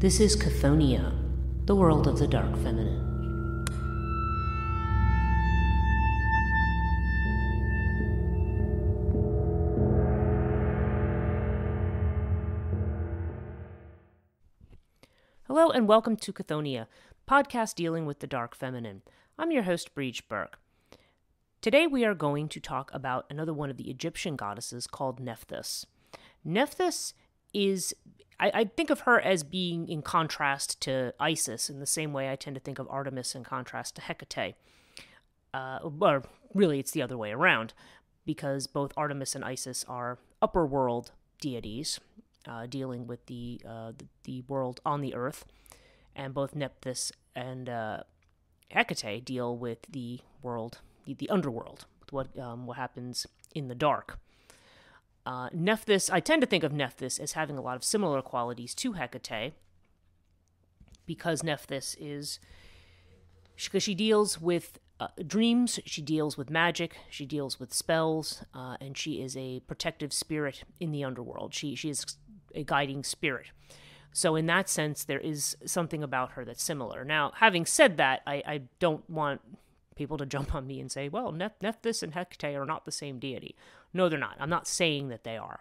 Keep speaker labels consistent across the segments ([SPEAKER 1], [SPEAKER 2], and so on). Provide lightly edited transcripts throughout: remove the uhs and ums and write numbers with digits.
[SPEAKER 1] This is Chthoniya, the world of the dark feminine. Hello and welcome to Chthoniya, podcast dealing with the dark feminine. I'm your host, Breach Burke. Today we are going to talk about another one of the Egyptian goddesses called Nephthys. Nephthys is, I think of her as being in contrast to Isis in the same way I tend to think of Artemis in contrast to Hecate. Or really it's the other way around, because both Artemis and Isis are upper world deities, dealing with the world on the earth, and both Nephthys and Hecate deal with the world, the underworld, what happens in the dark. Nephthys, I tend to think of Nephthys as having a lot of similar qualities to Hecate, because Nephthys because she deals with dreams, she deals with magic, she deals with spells, and she is a protective spirit in the underworld. She is a guiding spirit. So in that sense, there is something about her that's similar. Now, having said that, I don't want people to jump on me and say, well, Nephthys and Hecate are not the same deity. No, they're not. I'm not saying that they are.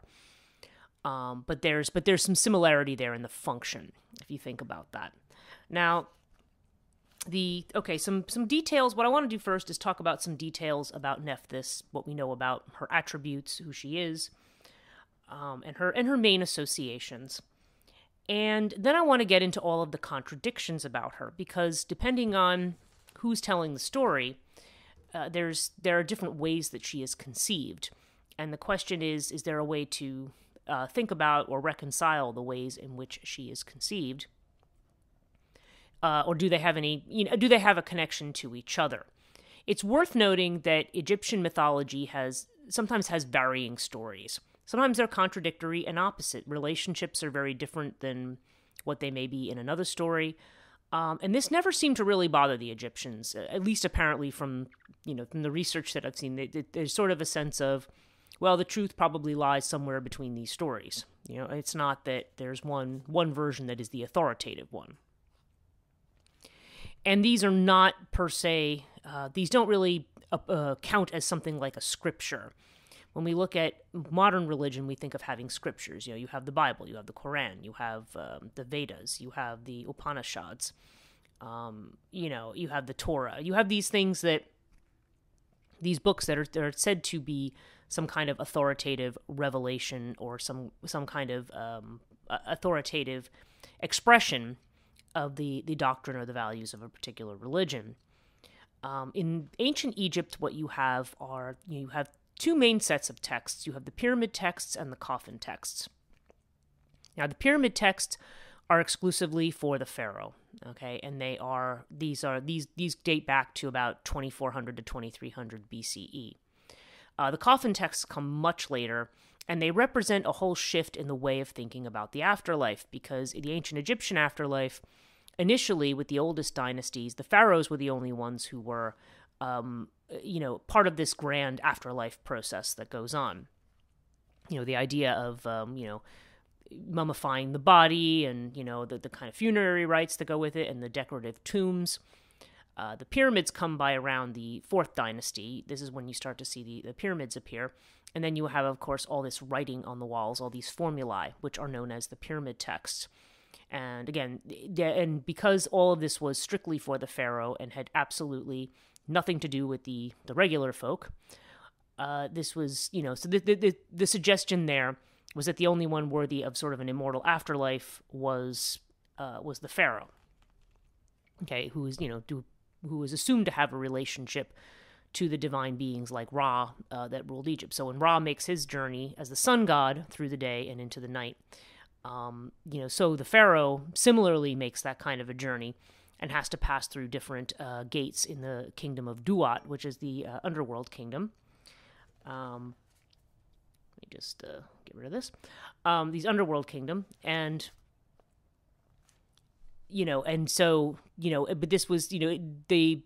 [SPEAKER 1] But there's some similarity there in the function, if you think about that. Now, some details. What I want to do first is talk about some details about Nephthys, what we know about her attributes, who she is, and her main associations. And then I want to get into all of the contradictions about her, because depending on who's telling the story, there are different ways that she is conceived. And the question is there a way to think about or reconcile the ways in which she is conceived? Or do they have a connection to each other? It's worth noting that Egyptian mythology sometimes has varying stories. Sometimes they're contradictory and opposite. Relationships are very different than what they may be in another story. And this never seemed to really bother the Egyptians, at least apparently from the research that I've seen. There's sort of a sense of, well, the truth probably lies somewhere between these stories. It's not that there's one version that is the authoritative one. And these are not per se, these don't really count as something like a scripture. When we look at modern religion, we think of having scriptures. You have the Bible, you have the Quran, you have the Vedas, you have the Upanishads, you have the Torah. You have these books that are said to be some kind of authoritative revelation or some kind of authoritative expression of the doctrine or the values of a particular religion. In ancient Egypt, what you have are, you have two main sets of texts. You have the pyramid texts and the coffin texts. Now, the pyramid texts are exclusively for the pharaoh, okay, and these date back to about 2400 to 2300 BCE. The coffin texts come much later, and they represent a whole shift in the way of thinking about the afterlife, because in the ancient Egyptian afterlife, initially with the oldest dynasties, the pharaohs were the only ones who were part of this grand afterlife process that goes on. The idea of, mummifying the body and, the kind of funerary rites that go with it and the decorative tombs. The pyramids come by around the 4th dynasty. This is when you start to see the pyramids appear. And then you have, of course, all this writing on the walls, all these formulae, which are known as the pyramid texts. And again, because all of this was strictly for the pharaoh and had absolutely nothing to do with the regular folk, this was, so the suggestion there was that the only one worthy of sort of an immortal afterlife was the pharaoh, okay, who was assumed to have a relationship to the divine beings like Ra that ruled Egypt. So when Ra makes his journey as the sun god through the day and into the night, so the pharaoh similarly makes that kind of a journey and has to pass through different gates in the kingdom of Duat, which is the underworld kingdom. Let me just get rid of this. These underworld kingdom, and but this was, the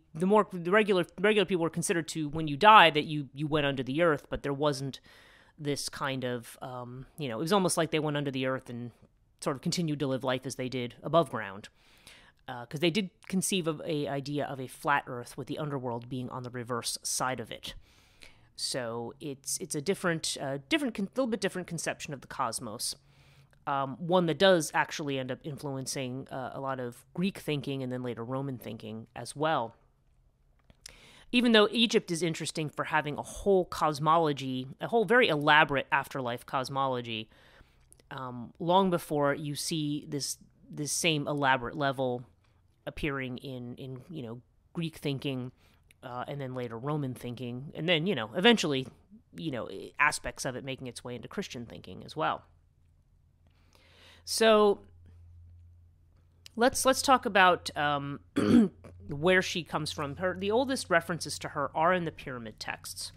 [SPEAKER 1] regular people were considered to, when you die, that you went under the earth, but there wasn't this kind of, it was almost like they went under the earth and sort of continued to live life as they did above ground. Because they did conceive of a idea of a flat Earth with the underworld being on the reverse side of it. So it's a little bit different conception of the cosmos. One that does actually end up influencing a lot of Greek thinking and then later Roman thinking as well. Even though Egypt is interesting for having a whole cosmology, a whole very elaborate afterlife cosmology, long before you see this same elaborate level appearing in Greek thinking, and then later Roman thinking, and then eventually aspects of it making its way into Christian thinking as well. So let's talk about where she comes from. The oldest references to her are in the pyramid texts,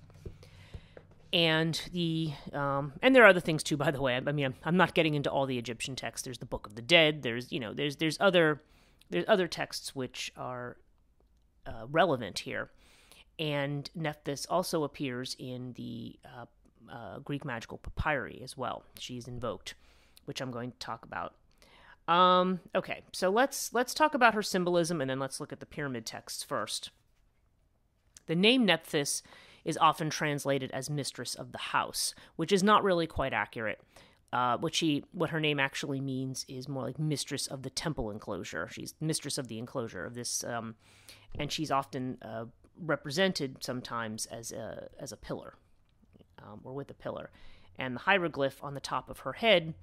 [SPEAKER 1] and and there are other things too. By the way, I mean I'm not getting into all the Egyptian texts. There's the Book of the Dead. There's other texts which are relevant here, and Nephthys also appears in the Greek magical papyri as well. She's invoked, which I'm going to talk about. Okay, so let's talk about her symbolism, and then let's look at the pyramid texts first. The name Nephthys is often translated as mistress of the house, which is not really quite accurate. What her name actually means is more like mistress of the temple enclosure. She's mistress of the enclosure of this, and she's often represented sometimes as a pillar, or with a pillar. And the hieroglyph on the top of her head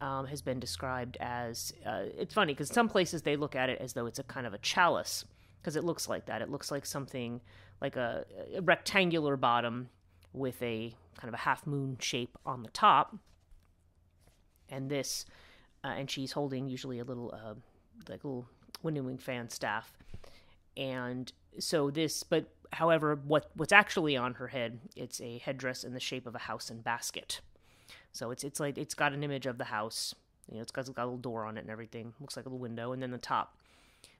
[SPEAKER 1] has been described as, it's funny because some places they look at it as though it's a kind of a chalice, because it looks like that. It looks like something like a rectangular bottom with a kind of a half moon shape on the top. And and she's holding usually a little winnowing fan staff. And so but however, what's actually on her head, it's a headdress in the shape of a house and basket. So it's like it's got an image of the house. It's got a little door on it and everything. Looks like a little window, and then the top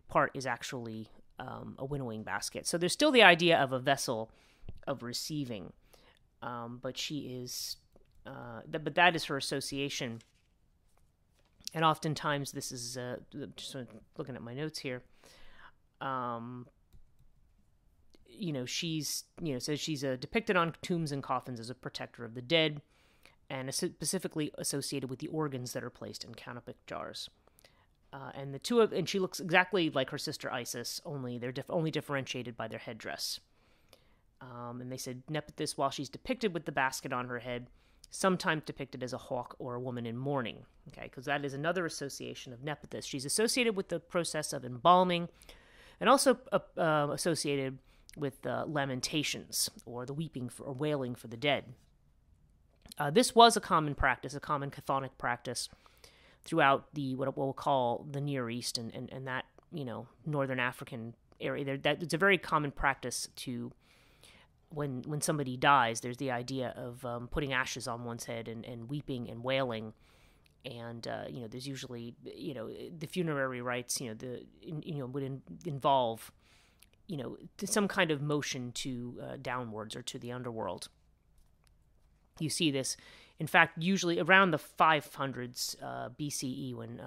[SPEAKER 1] part is actually a winnowing basket. So there's still the idea of a vessel of receiving, but she is. But that is her association. And oftentimes this is just looking at my notes here. She's says she's depicted on tombs and coffins as a protector of the dead, and specifically associated with the organs that are placed in canopic jars. And she looks exactly like her sister Isis, only they're only differentiated by their headdress. And they said Nephthys, while she's depicted with the basket on her head, sometimes depicted as a hawk or a woman in mourning. Okay, because that is another association of Nephthys. She's associated with the process of embalming, and also associated with lamentations, or the weeping or wailing for the dead. This was a common practice, a common chthonic practice throughout what we'll call the Near East and that northern African area. That it's a very common practice to when somebody dies. There's the idea of putting ashes on one's head and weeping and wailing, and there's usually the funerary rites would involve some kind of motion to downwards or to the underworld. You see this, in fact, usually around the 500s BCE, when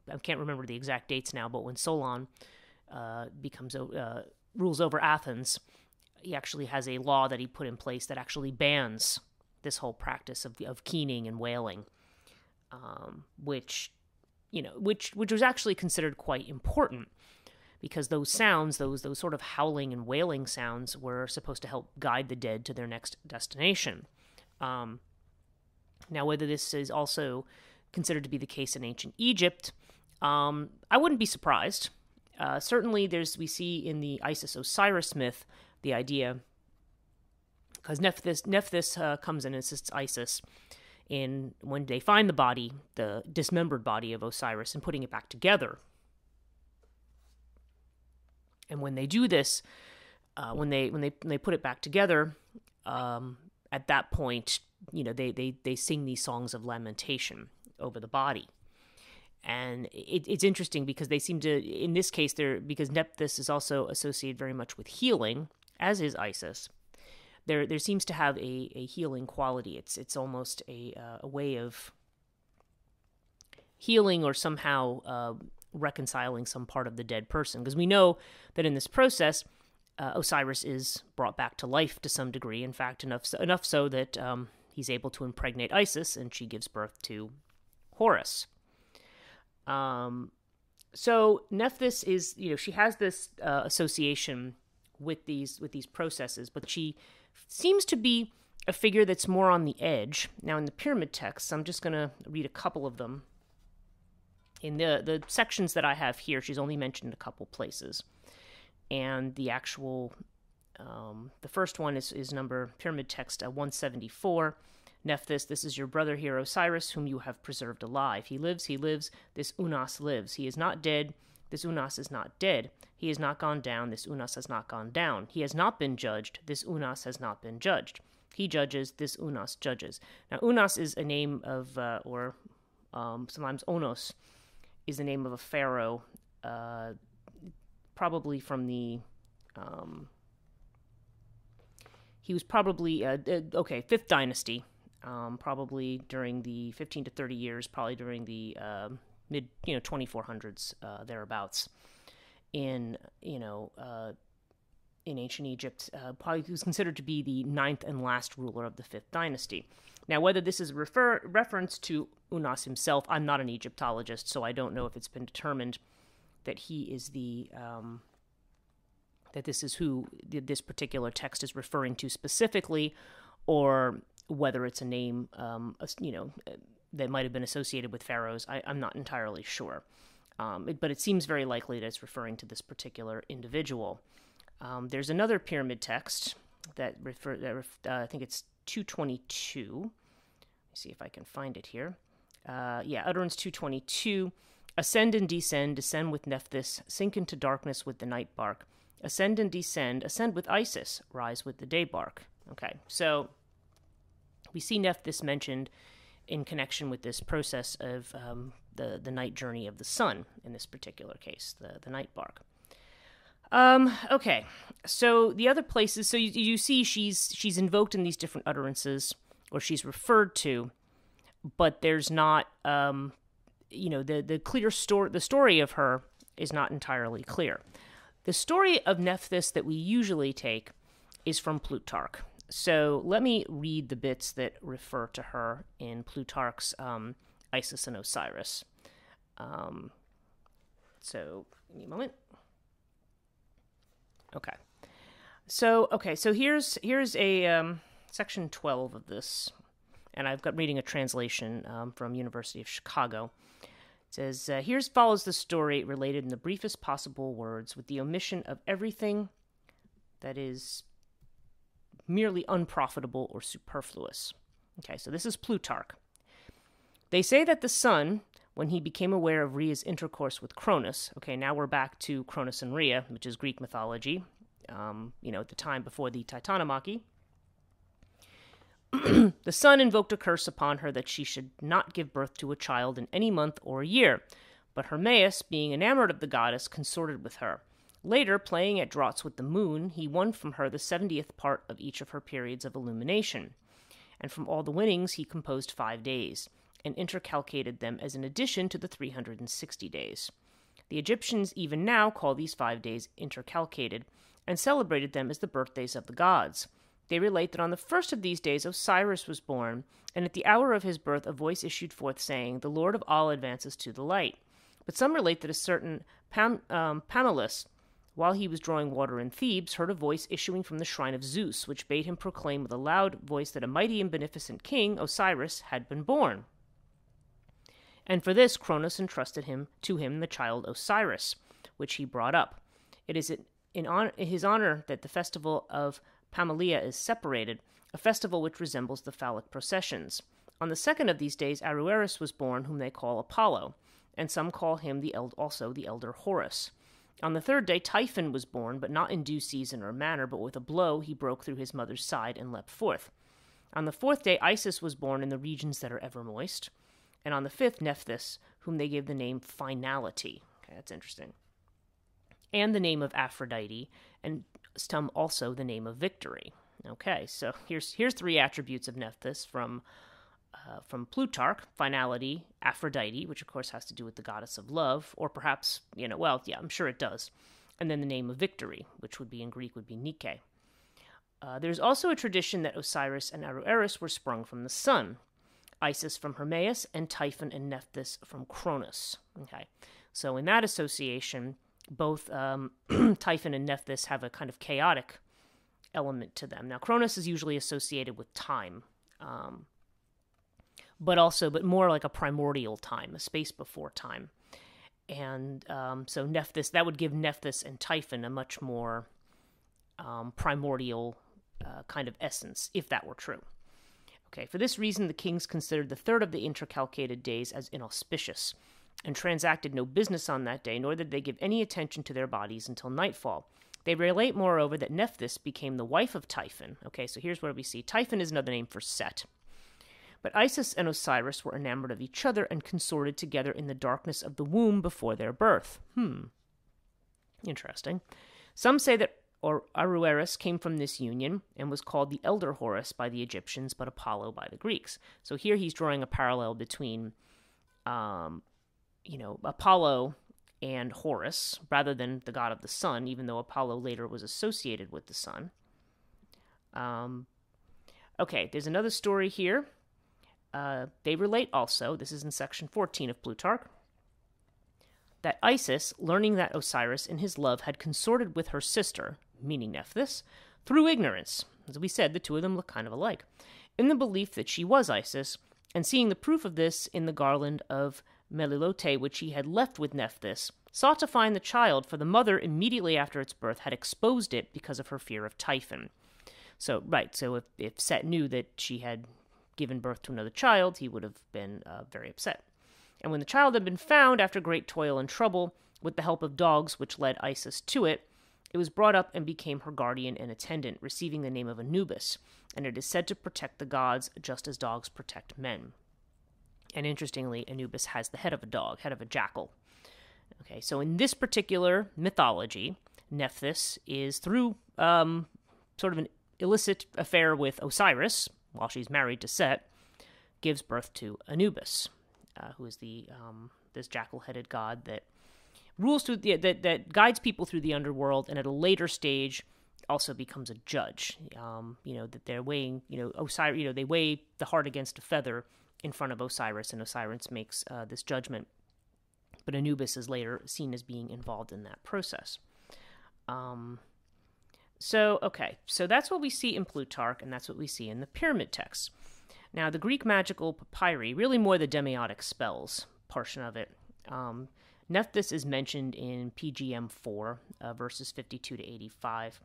[SPEAKER 1] I can't remember the exact dates now, but when Solon rules over Athens, he actually has a law that he put in place that actually bans this whole practice of keening and wailing, which was actually considered quite important, because those sounds, those sort of howling and wailing sounds, were supposed to help guide the dead to their next destination. Now, whether this is also considered to be the case in ancient Egypt, I wouldn't be surprised. Certainly, we see in the Isis-Osiris myth the idea, because Nephthys comes and assists Isis in when they find the body, the dismembered body of Osiris, and putting it back together. And when they do this, when they put it back together, at that point, they sing these songs of lamentation over the body. And it's interesting because they seem to, in this case, because Nephthys is also associated very much with healing, as is Isis. There seems to have a healing quality. It's almost a way of healing or somehow reconciling some part of the dead person. Because we know that in this process, Osiris is brought back to life to some degree. In fact, enough so that he's able to impregnate Isis, and she gives birth to Horus. So Nephthys is, she has this association with these processes, but she seems to be a figure that's more on the edge. Now, in the pyramid texts, I'm just going to read a couple of them. In the sections that I have here, she's only mentioned a couple places. And the actual, the first one is number pyramid text 174. Nephthys, this is your brother here, Osiris, whom you have preserved alive. He lives, this Unas lives. He is not dead, this Unas is not dead. He has not gone down, this Unas has not gone down. He has not been judged, this Unas has not been judged. He judges, this Unas judges. Now, Unas is a name of, sometimes Onos is the name of a pharaoh, probably from the, he was probably, 5th dynasty, probably during the 15 to 30 years, probably during the mid, 2400s, thereabouts, in ancient Egypt. Probably he was considered to be the 9th and last ruler of the 5th dynasty. Now, whether this is a reference to Unas himself, I'm not an Egyptologist, so I don't know if it's been determined that he is that this is who this particular text is referring to specifically, or whether it's a name, that might have been associated with pharaohs. I'm not entirely sure. But it seems very likely that it's referring to this particular individual. There's another pyramid text that I think it's 222. Let me see if I can find it here. Utterance 222. Ascend and descend with Nephthys, sink into darkness with the night bark. Ascend and descend, ascend with Isis, rise with the day bark. Okay, so we see Nephthys mentioned in connection with this process of the night journey of the sun, in this particular case, the night bark. Okay, so the other places, so you see she's invoked in these different utterances, or she's referred to, but there's not, the clear story, the story of her is not entirely clear. The story of Nephthys that we usually take is from Plutarch. So let me read the bits that refer to her in Plutarch's Isis and Osiris. So give me a moment. Okay. So here's a section 12 of this, and I've got reading a translation from University of Chicago. It says, here follows the story related in the briefest possible words, with the omission of everything that is merely unprofitable or superfluous. Okay, so this is Plutarch. They say that the sun, when he became aware of Rhea's intercourse with Cronus, okay, now we're back to Cronus and Rhea, which is Greek mythology, at the time before the Titanomachy. The sun invoked a curse upon her that she should not give birth to a child in any month or year, but Hermaeus, being enamored of the goddess, consorted with her. Later, playing at draughts with the moon, he won from her the 70th part of each of her periods of illumination. And from all the winnings he composed 5 days, and intercalcated them as an addition to the 360 days. The Egyptians even now call these 5 days intercalcated, and celebrated them as the birthdays of the gods. They relate that on the first of these days Osiris was born, and at the hour of his birth a voice issued forth saying, "The Lord of all advances to the light." But some relate that a certain Pamulus, while he was drawing water in Thebes, heard a voice issuing from the shrine of Zeus, which bade him proclaim with a loud voice that a mighty and beneficent king, Osiris, had been born. And for this Cronus entrusted to him the child Osiris, which he brought up. It is in his honor that the festival of Pamalia is celebrated, a festival which resembles the phallic processions. On the second of these days Arueris was born, whom they call Apollo, and some call him also the elder Horus. On the third day Typhon was born, but not in due season or manner, but with a blow he broke through his mother's side and leapt forth. On the fourth day Isis was born in the regions that are ever moist, and on the fifth Nephthys, whom they gave the name Finality. Okay, that's interesting. And the name of Aphrodite, and some also the name of Victory. Okay, so here's 3 attributes of Nephthys from from Plutarch, finality, Aphrodite, which of course has to do with the goddess of love, or perhaps, I'm sure it does. And then the name of victory, which would be in Greek would be Nike. There's also a tradition that Osiris and Arueris were sprung from the sun, Isis from Hermaeus, and Typhon and Nephthys from Cronus. Okay, so in that association, both Typhon and Nephthys have a kind of chaotic element to them. Now, Cronus is usually associated with time, but more like a primordial time, a space before time. And so Nephthys, that would give Nephthys and Typhon a much more primordial kind of essence, if that were true. Okay, for this reason, the kings considered the third of the intercalcated days as inauspicious, and transacted no business on that day, nor did they give any attention to their bodies until nightfall. They relate, moreover, that Nephthys became the wife of Typhon. Okay, so here's where we see Typhon is another name for Set. But Isis and Osiris were enamored of each other and consorted together in the darkness of the womb before their birth. Interesting. Some say that Arueris came from this union and was called the Elder Horus by the Egyptians, but Apollo by the Greeks. So here he's drawing a parallel between, Apollo and Horus, rather than the god of the sun, even though Apollo later was associated with the sun. Okay, there's another story here. They relate also, this is in section 14 of Plutarch, that Isis, learning that Osiris in his love had consorted with her sister, meaning Nephthys, through ignorance, as we said, the two of them look kind of alike, in the belief that she was Isis, and seeing the proof of this in the garland of Melilote which he had left with Nephthys, sought to find the child, for the mother immediately after its birth had exposed it because of her fear of Typhon. So if Set knew that she had given birth to another child, he would have been very upset. And when the child had been found after great toil and trouble, with the help of dogs which led Isis to it, it was brought up and became her guardian and attendant, receiving the name of Anubis, and it is said to protect the gods just as dogs protect men. And interestingly, Anubis has the head of a dog, head of a jackal. Okay, so in this particular mythology, Nephthys is through sort of an illicit affair with Osiris, while she's married to Set, gives birth to Anubis, who is this jackal-headed god that rules through that guides people through the underworld, and at a later stage also becomes a judge. That they're weighing, Osiris, they weigh the heart against a feather in front of Osiris, and Osiris makes this judgment. But Anubis is later seen as being involved in that process. So that's what we see in Plutarch, and that's what we see in the pyramid texts. Now, the Greek magical papyri, really more the demiotic spells portion of it. Nephthys is mentioned in PGM 4, verses 52 to 85,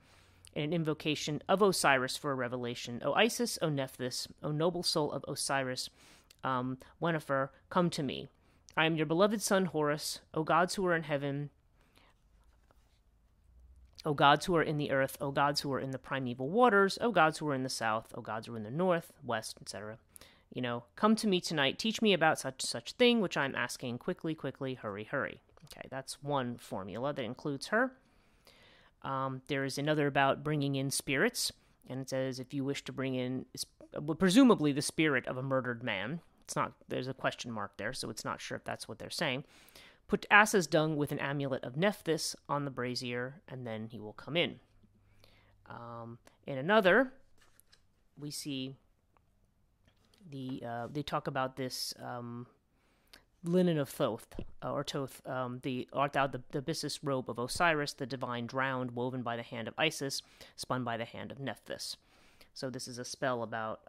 [SPEAKER 1] in an invocation of Osiris for a revelation. O Isis, O Nephthys, O noble soul of Osiris, Wenifer, come to me. I am your beloved son Horus, O gods who are in heaven, O gods who are in the earth, O gods who are in the primeval waters, O gods who are in the south, O gods who are in the north, west, etc. Come to me tonight, teach me about such thing, which I'm asking, quickly, hurry, hurry. Okay, that's one formula that includes her. There is another about bringing in spirits, and it says, if you wish to bring in, presumably the spirit of a murdered man. There's a question mark there, so it's not sure if that's what they're saying. Put ass's dung with an amulet of Nephthys on the brazier, and then he will come in. In another, we see they talk about this linen of Thoth, or Toth, art thou the byssus robe of Osiris, the divine drowned, woven by the hand of Isis, spun by the hand of Nephthys. So this is a spell about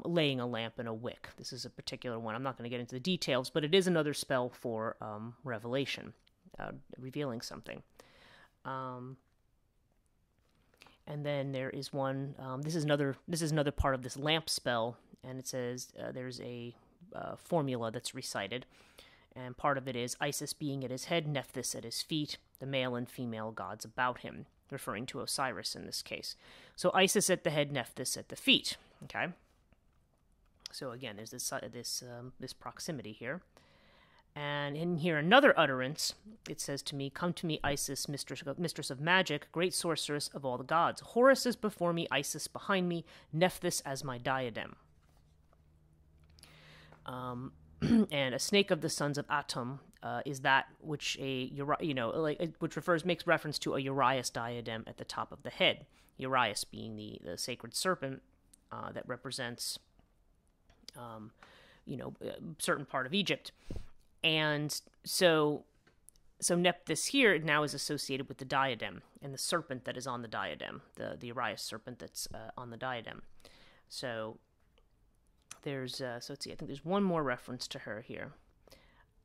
[SPEAKER 1] laying a lamp in a wick. This is a particular one. I'm not going to get into the details, but it is another spell for revelation, revealing something. And then there is one. This is another part of this lamp spell, and it says there's a formula that's recited, and part of it is Isis being at his head, Nephthys at his feet, the male and female gods about him, referring to Osiris in this case. So Isis at the head, Nephthys at the feet. Okay. So again, there's this proximity here. And in here, another utterance, it says to me, come to me, Isis, mistress of magic, great sorceress of all the gods. Horus is before me, Isis behind me, Nephthys as my diadem. And a snake of the sons of Atum is that which makes reference to a Urias diadem at the top of the head. Urias being the sacred serpent that represents, a certain part of Egypt. And so Nephthys here now is associated with the diadem and the serpent that is on the diadem, the Urias serpent that's on the diadem. So there's let's see, I think there's one more reference to her here,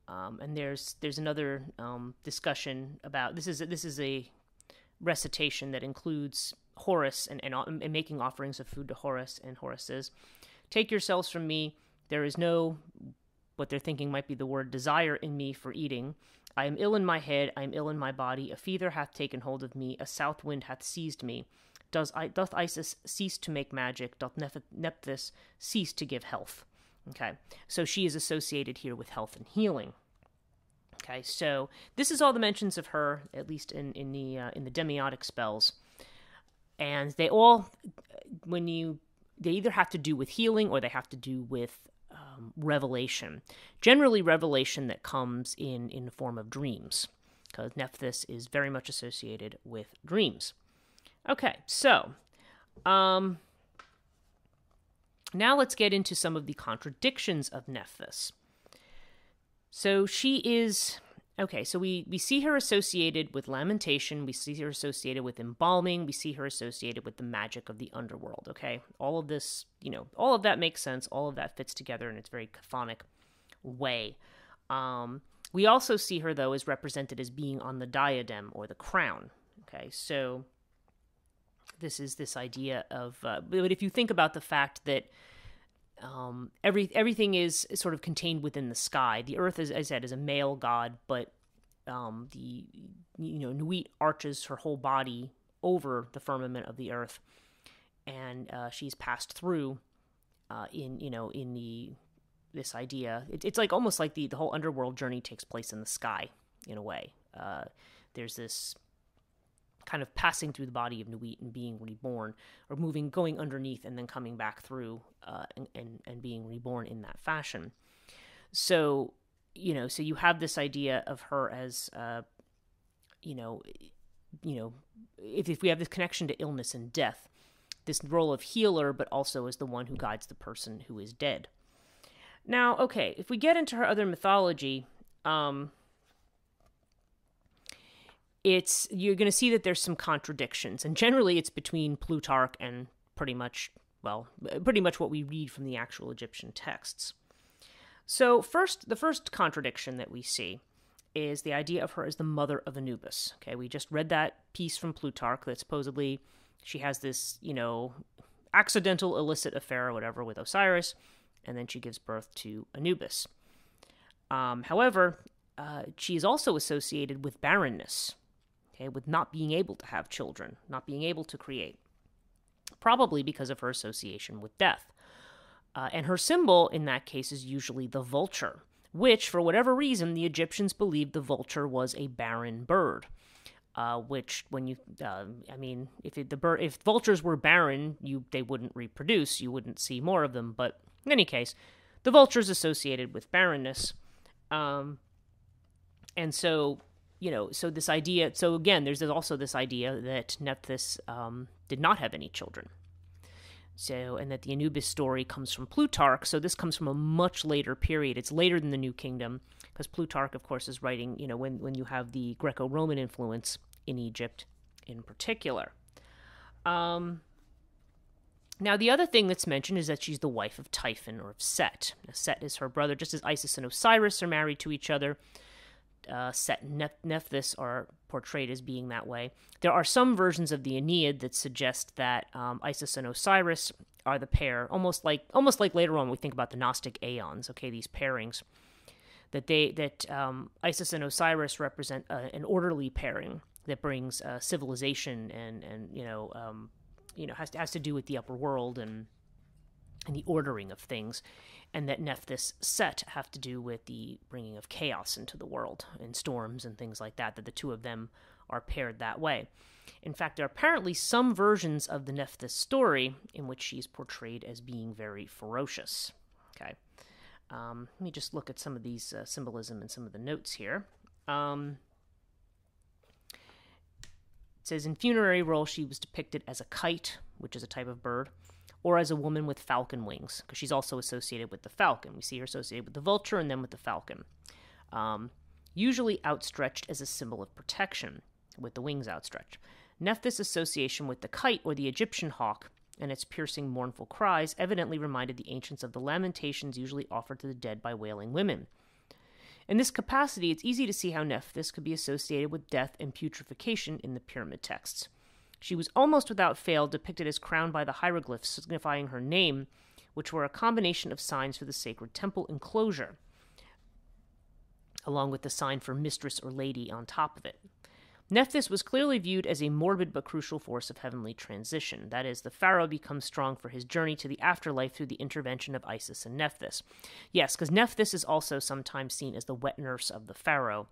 [SPEAKER 1] and there's another discussion about this is a recitation that includes Horus and making offerings of food to Horus, and Horus says, "Take yourselves from me. There is no," what they're thinking might be the word desire in me for eating. "I am ill in my head, I am ill in my body. A fever hath taken hold of me, a south wind hath seized me. Doth Isis cease to make magic? Doth Nephthys cease to give health?" Okay, so she is associated here with health and healing. Okay, so this is all the mentions of her, at least in the demiotic spells, and they all, they either have to do with healing or they have to do with revelation. Generally, revelation that comes in the form of dreams, because Nephthys is very much associated with dreams. Okay, so now let's get into some of the contradictions of Nephthys. So she is, okay, so we see her associated with lamentation, we see her associated with embalming, we see her associated with the magic of the underworld, okay? All of this, all of that makes sense, all of that fits together in its very chthonic way. We also see her, though, as represented as being on the diadem or the crown, okay? So this is this idea of, but if you think about the fact that everything is sort of contained within the sky. The earth, as I said, is a male god, but Nuit arches her whole body over the firmament of the earth, and she's passed through this idea. It's like almost like the whole underworld journey takes place in the sky in a way. There's this kind of passing through the body of Nuit and being reborn, or going underneath and then coming back through and being reborn in that fashion. So, so you have this idea of her as, if we have this connection to illness and death, this role of healer, but also as the one who guides the person who is dead. Now, okay, if we get into her other mythology, you're going to see that there's some contradictions, and generally it's between Plutarch and pretty much what we read from the actual Egyptian texts. So the first contradiction that we see is the idea of her as the mother of Anubis. Okay, we just read that piece from Plutarch that supposedly she has this, accidental illicit affair or whatever with Osiris, and then she gives birth to Anubis. However, she is also associated with barrenness, with not being able to have children, not being able to create, probably because of her association with death. And her symbol in that case is usually the vulture, which, for whatever reason, the Egyptians believed the vulture was a barren bird. Which, when you, if vultures were barren, they wouldn't reproduce, you wouldn't see more of them. But in any case, the vulture is associated with barrenness, and so. So this idea, so again, there's also this idea that Nephthys did not have any children. So, and that the Anubis story comes from Plutarch, so this comes from a much later period. It's later than the New Kingdom, because Plutarch, of course, is writing, when you have the Greco-Roman influence in Egypt in particular. Now, the other thing that's mentioned is that she's the wife of Typhon, or of Set. Now, Set is her brother, just as Isis and Osiris are married to each other. Set and Nephthys are portrayed as being that way. There are some versions of the Aeneid that suggest that Isis and Osiris are the pair, almost like later on we think about the Gnostic Aeons. Okay, these pairings that Isis and Osiris represent an orderly pairing that brings civilization and has to do with the upper world and the ordering of things, and that Nephthys, Set have to do with the bringing of chaos into the world and storms and things like that, that the two of them are paired that way. In fact, there are apparently some versions of the Nephthys story in which she's portrayed as being very ferocious. Okay. Let me just look at some of these symbolism and some of the notes here. It says in funerary role she was depicted as a kite, which is a type of bird, or as a woman with falcon wings, because she's also associated with the falcon. We see her associated with the vulture and then with the falcon. Usually outstretched as a symbol of protection, with the wings outstretched. Nephthys' association with the kite or the Egyptian hawk and its piercing mournful cries evidently reminded the ancients of the lamentations usually offered to the dead by wailing women. In this capacity, it's easy to see how Nephthys could be associated with death and putrefaction in the pyramid texts. She was almost without fail depicted as crowned by the hieroglyphs signifying her name, which were a combination of signs for the sacred temple enclosure, along with the sign for mistress or lady on top of it. Nephthys was clearly viewed as a morbid but crucial force of heavenly transition. That is, the pharaoh becomes strong for his journey to the afterlife through the intervention of Isis and Nephthys. Yes, because Nephthys is also sometimes seen as the wet nurse of the pharaoh.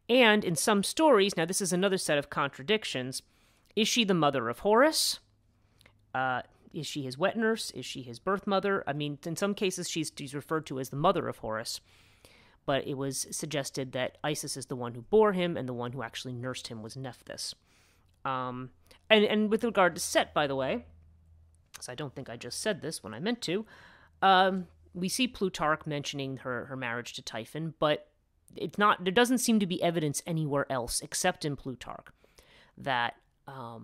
[SPEAKER 1] And in some stories, now this is another set of contradictions, is she the mother of Horus? Is she his wet nurse? Is she his birth mother? I mean, in some cases she's referred to as the mother of Horus. But it was suggested that Isis is the one who bore him, and the one who actually nursed him was Nephthys. And with regard to Set, by the way, because I don't think I just said this when I meant to, we see Plutarch mentioning her marriage to Typhon, but it's not. There doesn't seem to be evidence anywhere else except in Plutarch that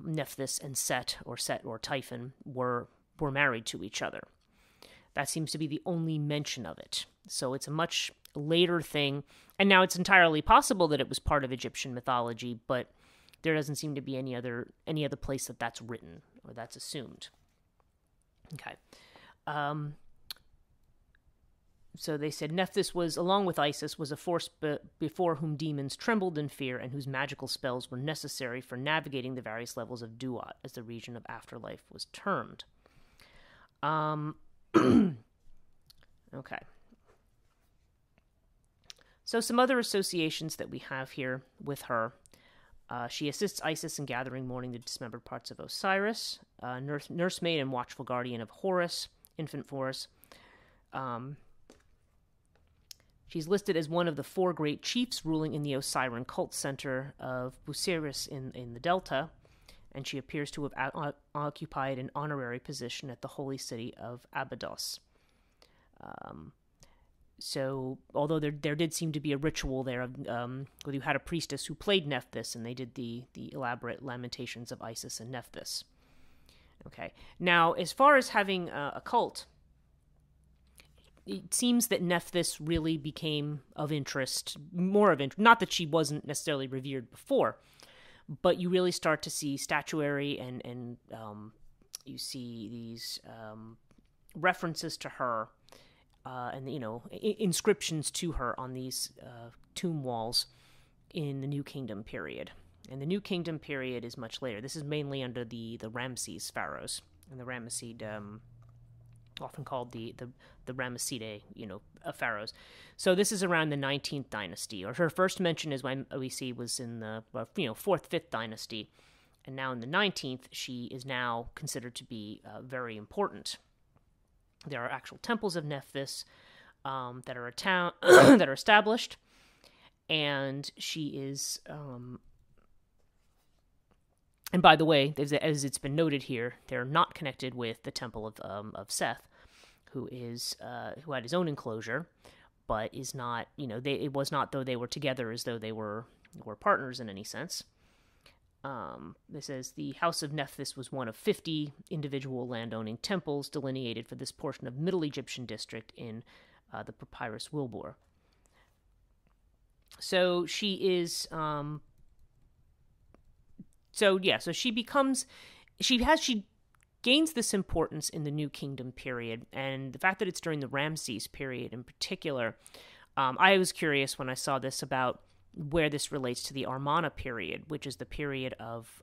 [SPEAKER 1] Nephthys and Set or Typhon were married to each other. That seems to be the only mention of it. So it's a much later thing, and now it's entirely possible that it was part of Egyptian mythology, but there doesn't seem to be any other place that that's written or that's assumed. Okay. So they said Nephthys was, along with Isis, was a force before whom demons trembled in fear and whose magical spells were necessary for navigating the various levels of Duat, as the region of afterlife was termed. Okay. So some other associations that we have here with her. She assists Isis in gathering mourning the dismembered parts of Osiris, nursemaid and watchful guardian of Horus, infant Horus. She's listed as one of the 4 great chiefs ruling in the Osirian cult center of Busiris in the Delta, and she appears to have occupied an honorary position at the holy city of Abydos. So, although there did seem to be a ritual there, where you had a priestess who played Nephthys, and they did the elaborate lamentations of Isis and Nephthys. Okay. Now, as far as having a cult, it seems that Nephthys really became more of interest. Not that she wasn't necessarily revered before, but you really start to see statuary and you see these references to her. And, inscriptions to her on these tomb walls in the New Kingdom period. And the New Kingdom period is much later. This is mainly under the Ramesses pharaohs, and the Ramesside, often called the Ramesside, pharaohs. So this is around the 19th dynasty, or her first mention is when we see was in the 4th, 5th dynasty, and now in the 19th, she is now considered to be very important. There are actual temples of Nephthys that are that are established, and she is. And by the way, as it's been noted here, they're not connected with the temple of Seth, who had his own enclosure, but is not. It was not though they were together as though they were partners in any sense. This says the House of Nephthys was one of 50 individual landowning temples delineated for this portion of Middle Egyptian district in the Papyrus Wilbur. So she is, so she gains this importance in the New Kingdom period, and the fact that it's during the Ramses period in particular, I was curious when I saw this about where this relates to the Amarna period, which is the period of,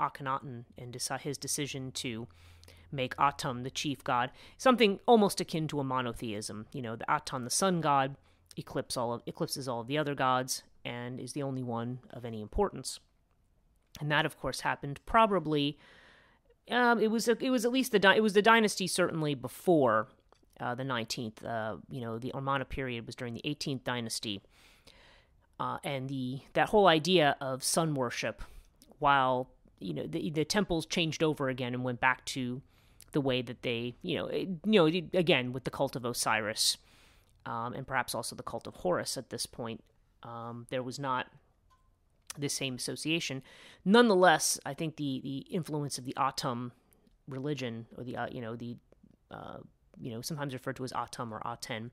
[SPEAKER 1] Akhenaten and his decision to make Atum the chief god, something almost akin to a monotheism. The Atum, the sun god, eclipses all of the other gods and is the only one of any importance. And that, of course, happened probably. It was the dynasty certainly before the 19th. The Amarna period was during the 18th dynasty. And that whole idea of sun worship, while the temples changed over again and went back to the way that they, again with the cult of Osiris, and perhaps also the cult of Horus at this point, there was not the same association. Nonetheless, I think the influence of the Atum religion, or sometimes referred to as Atum or Aten,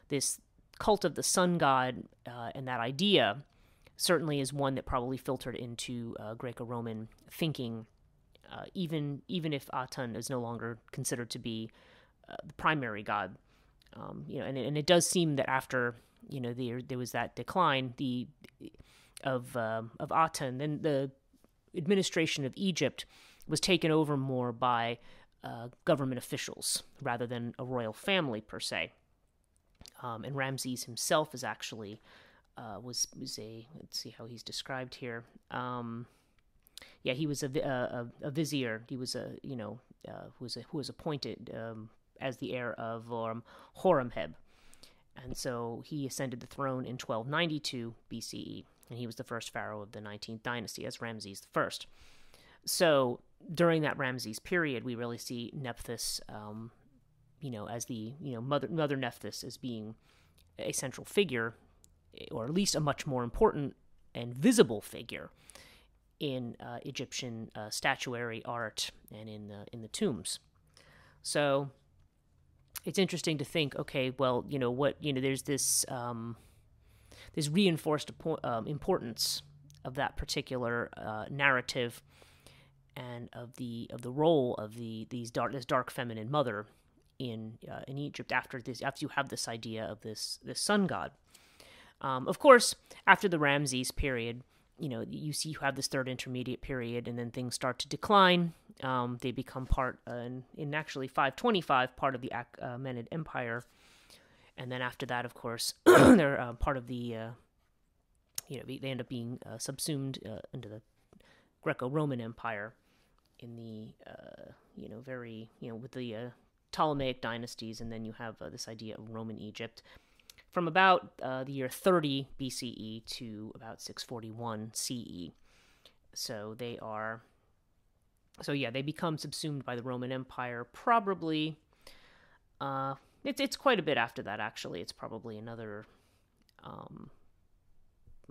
[SPEAKER 1] this cult of the sun god, and that idea certainly is one that probably filtered into Greco-Roman thinking, even if Aten is no longer considered to be the primary god. And it does seem that after there was that decline of Aten, then the administration of Egypt was taken over more by government officials rather than a royal family per se. And Ramses himself is actually was a, let's see how he's described here. He was a vizier. He was who was appointed as the heir of Horemheb, and so he ascended the throne in 1292 BCE, and he was the first pharaoh of the 19th dynasty as Ramses I. So during that Ramses period, we really see Nephthys, as the Mother Nephthys as being a central figure, or at least a much more important and visible figure in Egyptian statuary art and in the tombs. So it's interesting to think, okay, well, there's this reinforced importance of that particular narrative, and of the role of this dark feminine mother in Egypt after you have this idea of this sun god. Of course, after the Ramses period, you have this third intermediate period, and then things start to decline. They become part, in actually 525, part of the Achaemenid Empire, and then after that, of course, they're part of the. They end up being subsumed into the Greco-Roman Empire in the with the Ptolemaic dynasties, and then you have this idea of Roman Egypt from about the year 30 BCE to about 641 CE. So they become subsumed by the Roman Empire. Probably, it's quite a bit after that. Actually, it's probably another, I'm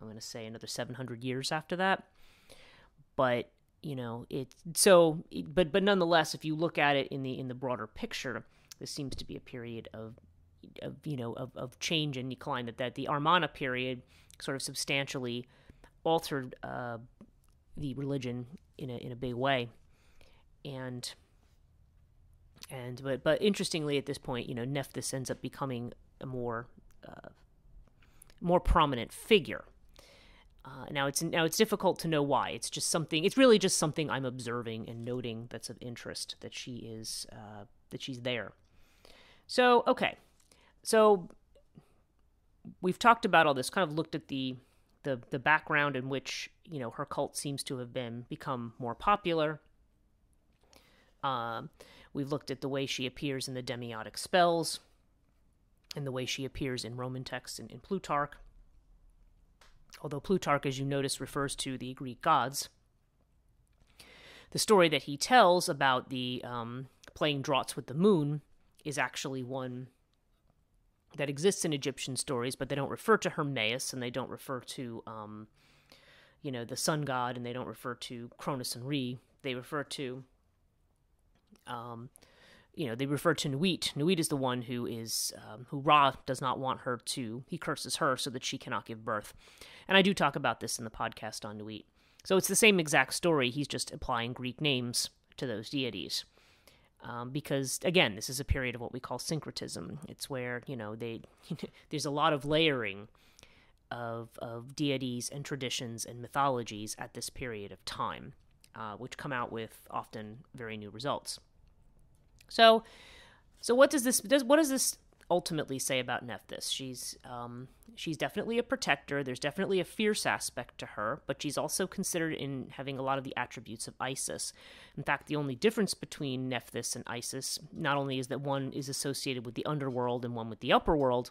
[SPEAKER 1] going to say another 700 years after that. But but nonetheless, if you look at it in the broader picture, this seems to be a period of change and decline. That the Amarna period sort of substantially altered the religion in a big way, but interestingly, at this point, Nephthys ends up becoming a more prominent figure. Now it's difficult to know why. It's really just something I'm observing and noting that's of interest, that she's there. So, okay. So we've talked about all this, kind of looked at the background in which, her cult seems to have become more popular. We've looked at the way she appears in the demiotic spells, and the way she appears in Roman texts and in Plutarch. Although Plutarch, as you notice, refers to the Greek gods. The story that he tells about the playing draughts with the moon is actually one that exists in Egyptian stories, but they don't refer to Hermes, and they don't refer to, the sun god, and they don't refer to Cronus and Re. They refer to, Nuit. Nuit is the one who Ra does not want her to. He curses her so that she cannot give birth. And I do talk about this in the podcast on Nuit. So it's the same exact story. He's just applying Greek names to those deities. Because, again, this is a period of what we call syncretism. It's where, there's a lot of layering of deities and traditions and mythologies at this period of time, which come out with often very new results. So what does this ultimately say about Nephthys. She's definitely a protector. There's definitely a fierce aspect to her, but she's also considered in having a lot of the attributes of Isis. In fact, the only difference between Nephthys and Isis not only is that one is associated with the underworld and one with the upper world,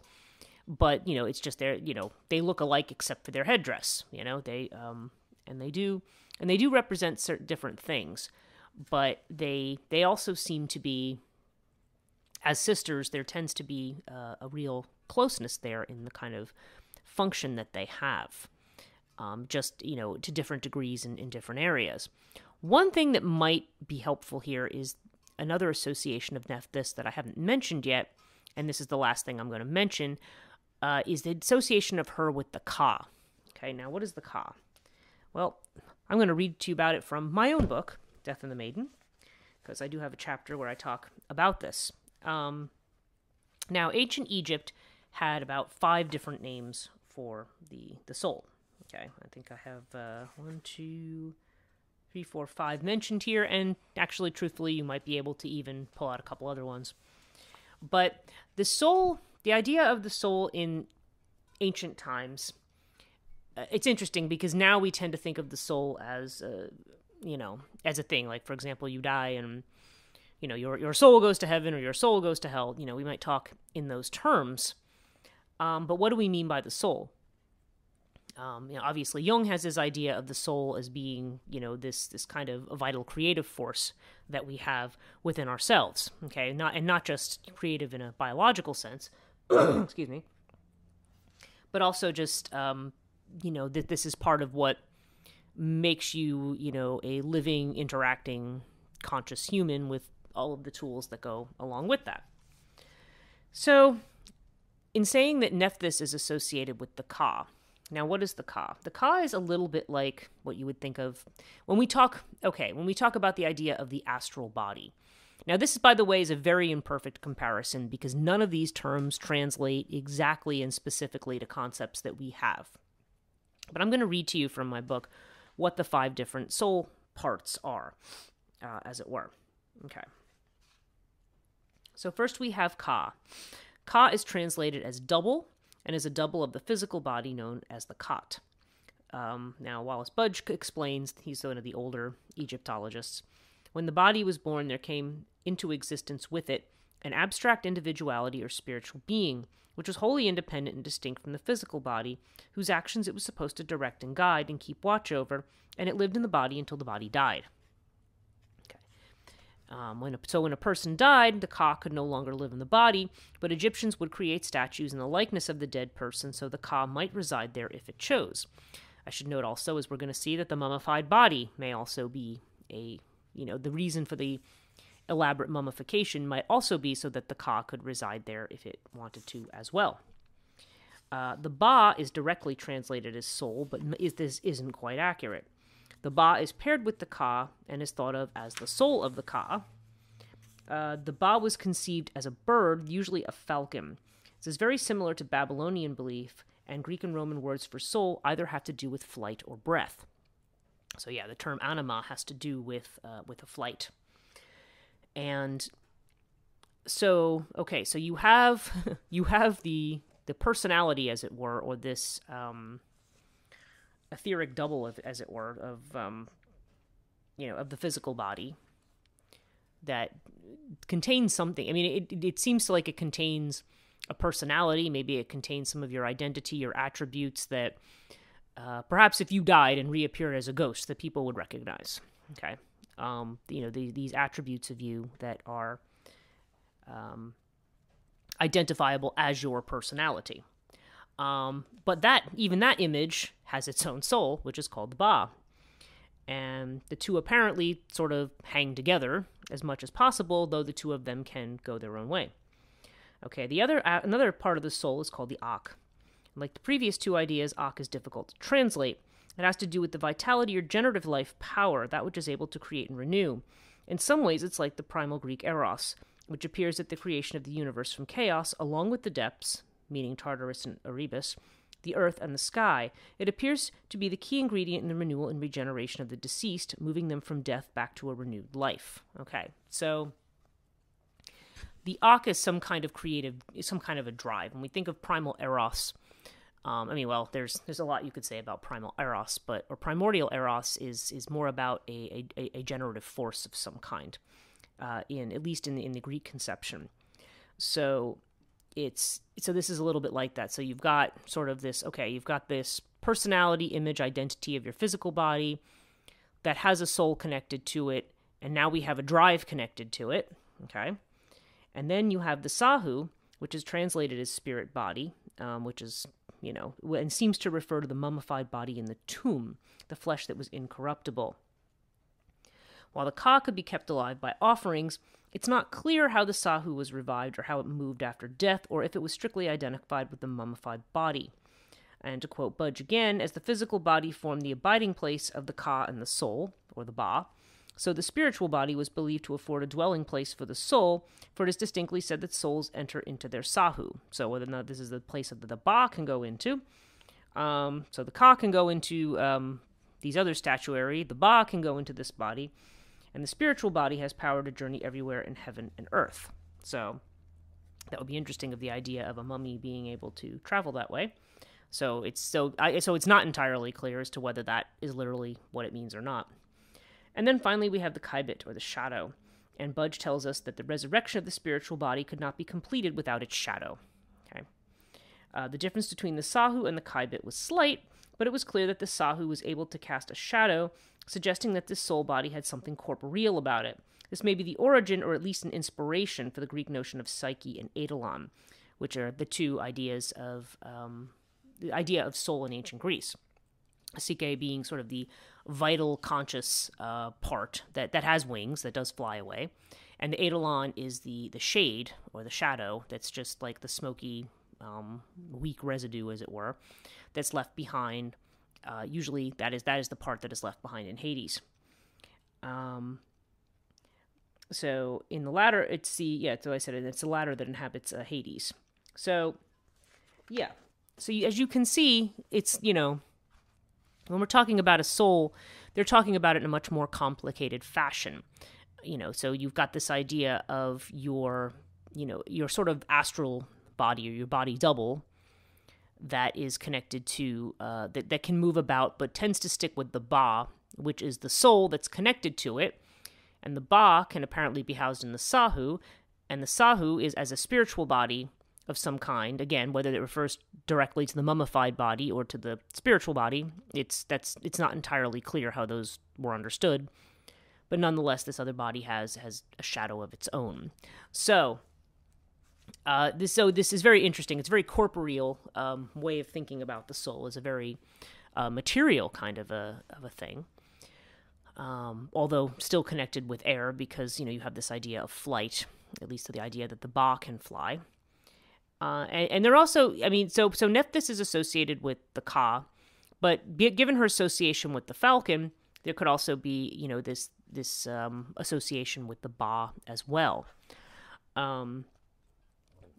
[SPEAKER 1] but it's just they look alike except for their headdress. They do represent certain different things, but they also seem to be, as sisters, there tends to be a real closeness there in the kind of function that they have, to different degrees in different areas. One thing that might be helpful here is another association of Nephthys that I haven't mentioned yet, and this is the last thing I'm going to mention, is the association of her with the Ka. Okay, now what is the Ka? Well, I'm going to read to you about it from my own book, Death and the Maiden, because I do have a chapter where I talk about this. Now, ancient Egypt had about 5 different names for the soul. Okay, I think I have 1, 2, 3, 4, 5 mentioned here, and actually, truthfully, you might be able to even pull out a couple other ones. But the soul, the idea of the soul in ancient times, it's interesting because now we tend to think of the soul as, as a thing. Like, for example, you die and your soul goes to heaven or your soul goes to hell. We might talk in those terms. But what do we mean by the soul? Obviously, Jung has his idea of the soul as being, this kind of a vital creative force that we have within ourselves. Okay, not just creative in a biological sense, excuse me, but also just, that this is part of what makes you, a living, interacting, conscious human with all of the tools that go along with that. So, in saying that Nephthys is associated with the Ka, now what is the Ka? The Ka is a little bit like what you would think of when we talk about the idea of the astral body. Now, this, by the way, is a very imperfect comparison because none of these terms translate exactly and specifically to concepts that we have. But I'm going to read to you from my book what the 5 different soul parts are, as it were. Okay. So first we have Ka. Ka is translated as double and is a double of the physical body known as the Khat. Now, Wallace Budge explains, he's one of the older Egyptologists, when the body was born, there came into existence with it an abstract individuality or spiritual being, which was wholly independent and distinct from the physical body, whose actions it was supposed to direct and guide and keep watch over, and it lived in the body until the body died. When a person died, the Ka could no longer live in the body, but Egyptians would create statues in the likeness of the dead person so the Ka might reside there if it chose. I should note also, as we're going to see, that the mummified body may also be the reason for the elaborate mummification might also be so that the Ka could reside there if it wanted to as well. The Ba is directly translated as soul, but this isn't quite accurate. The Ba is paired with the Ka and is thought of as the soul of the Ka. The Ba was conceived as a bird, usually a falcon. This is very similar to Babylonian belief, and Greek and Roman words for soul either have to do with flight or breath. So yeah, the term anima has to do with a flight. And so, okay, so you have the personality, as it were, or this etheric double, as it were, of the physical body that contains something. I mean, it seems like it contains a personality. Maybe it contains some of your identity or attributes that perhaps if you died and reappeared as a ghost, that people would recognize. Okay, these attributes of you that are identifiable as your personality. But even that image has its own soul, which is called the Ba. And the two apparently sort of hang together as much as possible, though the two of them can go their own way. Okay, another part of the soul is called the Akh. Like the previous two ideas, Akh is difficult to translate. It has to do with the vitality or generative life power, that which is able to create and renew. In some ways, it's like the primal Greek Eros, which appears at the creation of the universe from chaos, along with the depths, meaning Tartarus and Erebus, the earth and the sky. It appears to be the key ingredient in the renewal and regeneration of the deceased, moving them from death back to a renewed life. Okay, so the Akh is some kind of a drive. When we think of primal eros, there's a lot you could say about primal eros, or primordial eros is more about a generative force of some kind, at least in the Greek conception. So this is a little bit like that. So you've got sort of this, you've got this personality, image, identity of your physical body that has a soul connected to it, and now we have a drive connected to it, okay? And then you have the Sahu, which is translated as spirit body, which is, and seems to refer to the mummified body in the tomb, the flesh that was incorruptible. While the Ka could be kept alive by offerings, it's not clear how the Sahu was revived or how it moved after death, or if it was strictly identified with the mummified body. And to quote Budge again, as the physical body formed the abiding place of the Ka and the soul, or the Ba, so the spiritual body was believed to afford a dwelling place for the soul, for it is distinctly said that souls enter into their Sahu. So whether or not this is the place that the Ba can go into, so the Ka can go into these other statuary, the Ba can go into this body, and the spiritual body has power to journey everywhere in heaven and earth. So that would be interesting, of the idea of a mummy being able to travel that way. So it's not entirely clear as to whether that is literally what it means or not. And then finally we have the Kaibit, or the shadow. And Budge tells us that the resurrection of the spiritual body could not be completed without its shadow. Okay. The difference between the Sahu and the Kaibit was slight, but it was clear that the Sahu was able to cast a shadow, suggesting that this soul body had something corporeal about it. This may be the origin, or at least an inspiration, for the Greek notion of psyche and eidolon, which are the two ideas of the idea of soul in ancient Greece. Psyche being sort of the vital, conscious part that has wings, that does fly away, and the eidolon is the shade, or the shadow, that's just like the smoky, weak residue, as it were, that's left behind. Usually that is the part that is left behind in Hades. So in the latter, it's it's the latter that inhabits Hades. So, yeah. So as you can see, it's, when we're talking about a soul, they're talking about it in a much more complicated fashion. So you've got this idea of your sort of astral body, or your body double, that is connected to, that can move about, but tends to stick with the Ba, which is the soul that's connected to it. And the Ba can apparently be housed in the Sahu, and the Sahu is as a spiritual body of some kind. Again, whether it refers directly to the mummified body or to the spiritual body, it's not entirely clear how those were understood. But nonetheless, this other body has a shadow of its own. So this is very interesting. It's a very corporeal way of thinking about the soul. Is a very material kind of a thing. Although still connected with air, because you have this idea of flight, at least to the idea that the Ba can fly. And they're also, so Nephthys is associated with the Ka, but given her association with the falcon, there could also be, this association with the Ba as well. And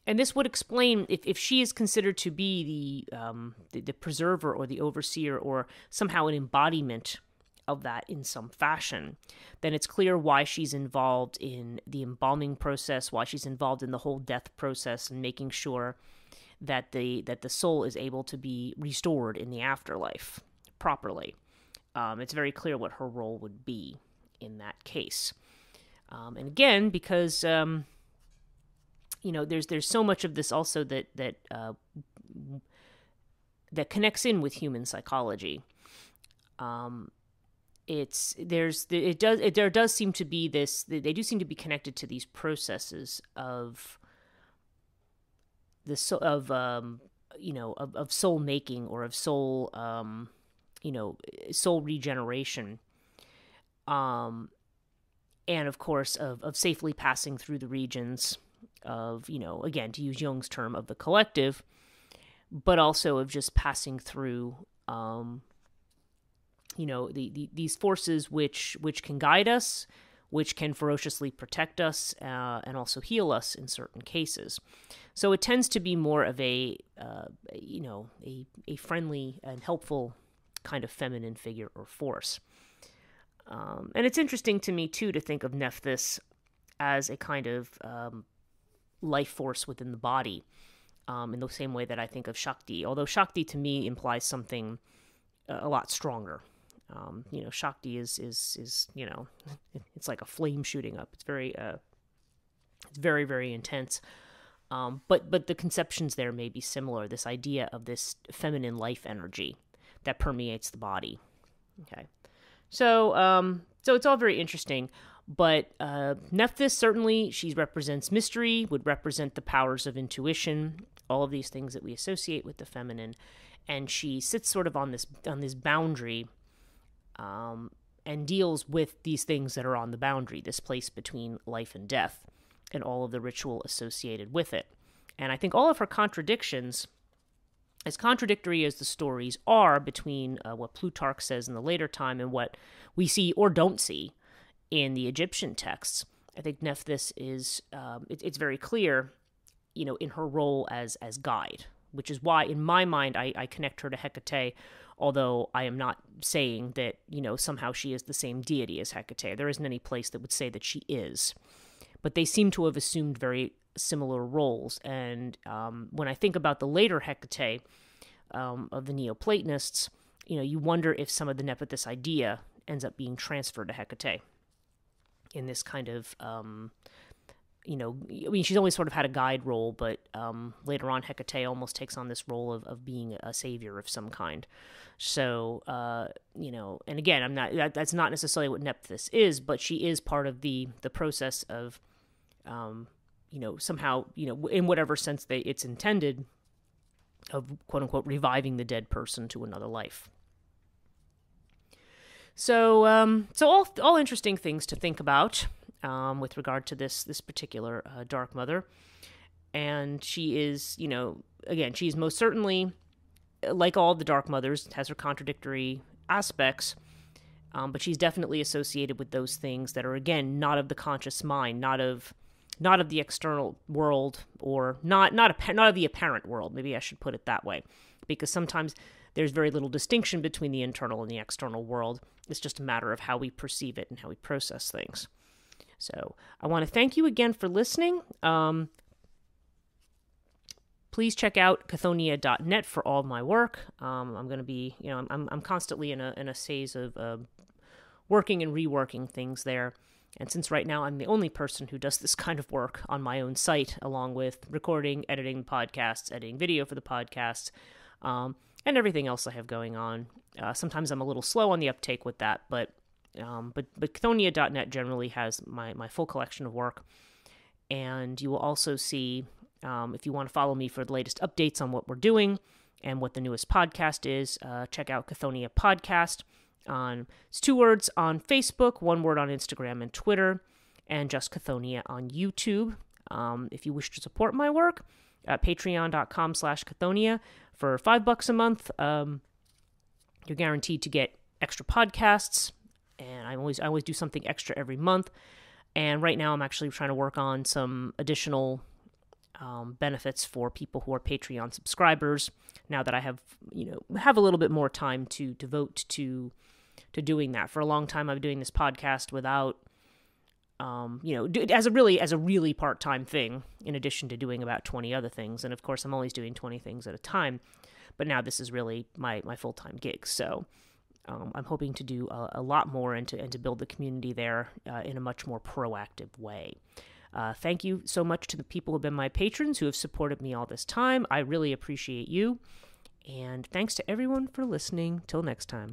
[SPEAKER 1] this would explain if she is considered to be the preserver, or the overseer, or somehow an embodiment of that in some fashion, then it's clear why she's involved in the embalming process, why she's involved in the whole death process, and making sure that the soul is able to be restored in the afterlife properly. It's very clear what her role would be in that case. And again, because there's so much of this also that connects in with human psychology. There does seem to be this. They do seem to be connected to these processes of of soul making, or of soul soul regeneration, and of course of safely passing through the regions of, again, to use Jung's term, of the collective, but also of just passing through these forces which can guide us, which can ferociously protect us, and also heal us in certain cases. So it tends to be more of a friendly and helpful kind of feminine figure or force. And it's interesting to me too to think of Nephthys as a kind of life force within the body, in the same way that I think of Shakti. Although Shakti to me implies something a lot stronger. Shakti is it's like a flame shooting up. It's very, very intense. But the conceptions there may be similar. This idea of this feminine life energy that permeates the body. Okay, so it's all very interesting. But Nephthys, certainly, she represents mystery, would represent the powers of intuition, all of these things that we associate with the feminine, and she sits sort of on this boundary, and deals with these things that are on the boundary, this place between life and death, and all of the ritual associated with it. And I think all of her contradictions, as contradictory as the stories are between what Plutarch says in the later time and what we see or don't see in the Egyptian texts, I think Nephthys is, it's very clear, in her role as guide, which is why, in my mind, I connect her to Hecate, although I am not saying that, somehow she is the same deity as Hecate. There isn't any place that would say that she is. But they seem to have assumed very similar roles. And when I think about the later Hecate of the Neoplatonists, you wonder if some of the Nephthys idea ends up being transferred to Hecate in this kind of, she's always sort of had a guide role, but later on Hecate almost takes on this role of being a savior of some kind. So, and again, that's not necessarily what Nephthys is, but she is part of the process of, somehow, in whatever sense it's intended, of quote unquote reviving the dead person to another life. So all interesting things to think about with regard to this particular Dark Mother. And she is, again, she's most certainly, like all the Dark Mothers, has her contradictory aspects, but she's definitely associated with those things that are, again, not of the conscious mind, not of the external world, or not of the apparent world. Maybe I should put it that way, because sometimes there's very little distinction between the internal and the external world. It's just a matter of how we perceive it and how we process things. So I want to thank you again for listening. Please check out Chthoniya.net for all of my work. I'm going to be, I'm constantly in a phase of working and reworking things there. And since right now I'm the only person who does this kind of work on my own site, along with recording, editing podcasts, editing video for the podcasts, and everything else I have going on. Sometimes I'm a little slow on the uptake with that, but Chthoniya.net generally has my full collection of work. And you will also see, if you want to follow me for the latest updates on what we're doing and what the newest podcast is, check out Chthoniya Podcast. It's 2 words on Facebook, 1 word on Instagram and Twitter, and just Chthoniya on YouTube. If you wish to support my work, patreon.com/Chthoniya. For $5 a month, you're guaranteed to get extra podcasts, and I always do something extra every month. And right now I'm actually trying to work on some additional benefits for people who are Patreon subscribers, now that I have a little bit more time to devote to doing that. For a long time I've been doing this podcast without as a really part-time thing, in addition to doing about 20 other things. And of course I'm always doing 20 things at a time, but now this is really my full-time gig. So I'm hoping to do a lot more and to build the community there in a much more proactive way. Thank you so much to the people who have been my patrons, who have supported me all this time. I really appreciate you. And thanks to everyone for listening. Till next time.